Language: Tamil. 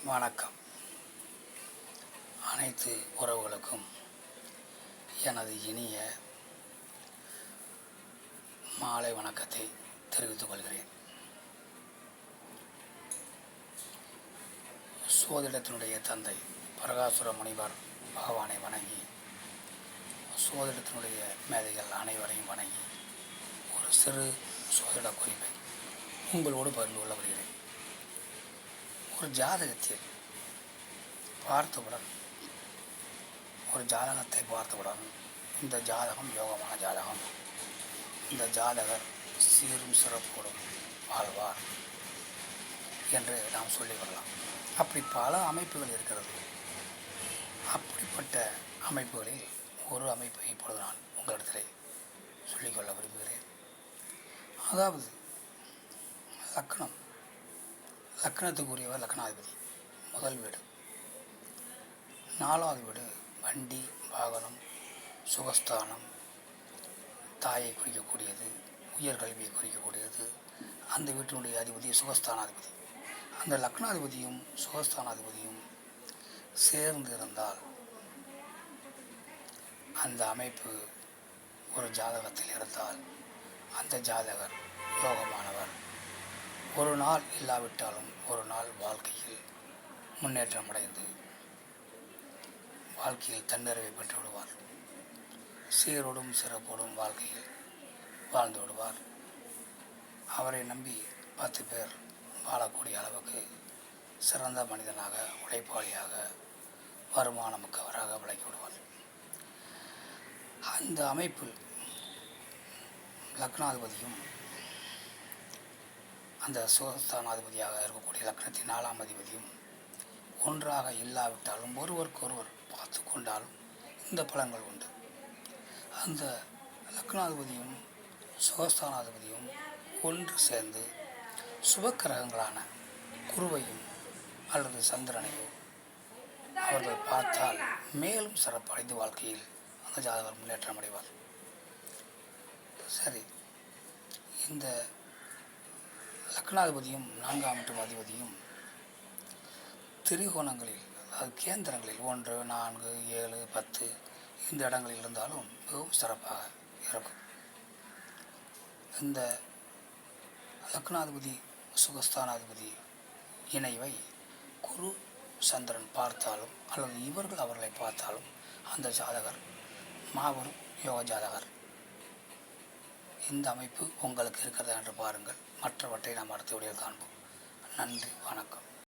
வணக்கம். அனைத்து உறவுகளுக்கும் எனது இனிய மாலை வணக்கத்தை தெரிவித்துக் கொள்கிறேன். சோதிடத்தினுடைய தந்தை பிரகாசுர முனிவர் பகவானை வணங்கி, சோதிடத்தினுடைய மேதைகள் அனைவரையும் வணங்கி ஒரு சிறு சோதிட குறிப்பை உங்களோடு பகிர்ந்து கொள்ள வருகிறேன். ஒரு ஜாதகத்தில் பார்த்தவுடன், ஒரு ஜாதகத்தை பார்த்தவுடன் இந்த ஜாதகம் யோகமான ஜாதகம், இந்த ஜாதகர் சீரும் சிறப்போடும் வாழ்வார் என்று நாம் சொல்லிவிடலாம். அப்படி பல அமைப்புகள் இருக்கிறது. அப்படிப்பட்ட அமைப்புகளில் ஒரு அமைப்பை இப்பொழுது நான் உங்களிடத்தில் சொல்லிக்கொள்ள விரும்புகிறேன். அதாவது லக்னத்துக்குரியவர் லக்னாதிபதி, முதல் வீடு. 4வது வீடு வண்டி, வாகனம், சுகஸ்தானம், தாயை குறிக்கக்கூடியது, உயர்கல்வியை குறிக்கக்கூடியது. அந்த வீட்டினுடைய அதிபதி சுகஸ்தானாதிபதி. அந்த லக்னாதிபதியும் சுகஸ்தானாதிபதியும் சேர்ந்து இருந்தால் அந்த அமைப்பு ஒரு ஜாதகத்தில் இருந்தால் அந்த ஜாதகர் யோகமானவர். ஒரு நாள் இல்லாவிட்டாலும் ஒரு நாள் வாழ்க்கையில் முன்னேற்றம் அடைந்து வாழ்க்கையில் தன்னிறைவை பெற்று விடுவார். சீரோடும் சிறப்போடும் வாழ்க்கையில் வாழ்ந்து விடுவார். அவரை நம்பி 10 பேர் வாழக்கூடிய அளவுக்கு சிறந்த மனிதனாக, உழைப்பாளியாக, வருமானமிக்கவராக விளக்கி விடுவார். அந்த அமைப்பில் லக்னாதிபதியும் அந்த சுகஸ்தானாதிபதியாக இருக்கக்கூடிய லக்னத்தின் 4ஆம் அதிபதியும் ஒன்றாக இல்லாவிட்டாலும் ஒருவருக்கொருவர் பார்த்து கொண்டாலும் இந்த பலன்கள் உண்டு. அந்த லக்னாதிபதியும் சுகஸ்தானாதிபதியும் ஒன்று சேர்ந்து சுபக்கிரகங்களான குருவையும் அல்லது சந்திரனையோ அவர்கள் பார்த்தால் மேலும் சிறப்படைந்து வாழ்க்கையில் அந்த ஜாதகர் முன்னேற்றம் அடைவார். சரி, இந்த லக்னாதிபதியும் 4ஆம் வீட்டு அதிபதியும் திரிகோணங்களில், அதாவது கேந்திரங்களில் 1, 4, 7, 10 இந்த இடங்களில் இருந்தாலும் மிகவும் சிறப்பாக இருக்கும். இந்த லக்னாதிபதி சுகஸ்தானாதிபதி இணைவை குரு சந்திரன் பார்த்தாலும் அல்லது இவர்கள் அவர்களை பார்த்தாலும் அந்த ஜாதகர் மாபெரும் யோக ஜாதகர். இந்த அமைப்பு உங்களுக்கு இருக்கிறதா என்று பாருங்கள். மற்றவற்றை நாம் அடுத்த வீடியோவில் காண்போம். நன்றி, வணக்கம்.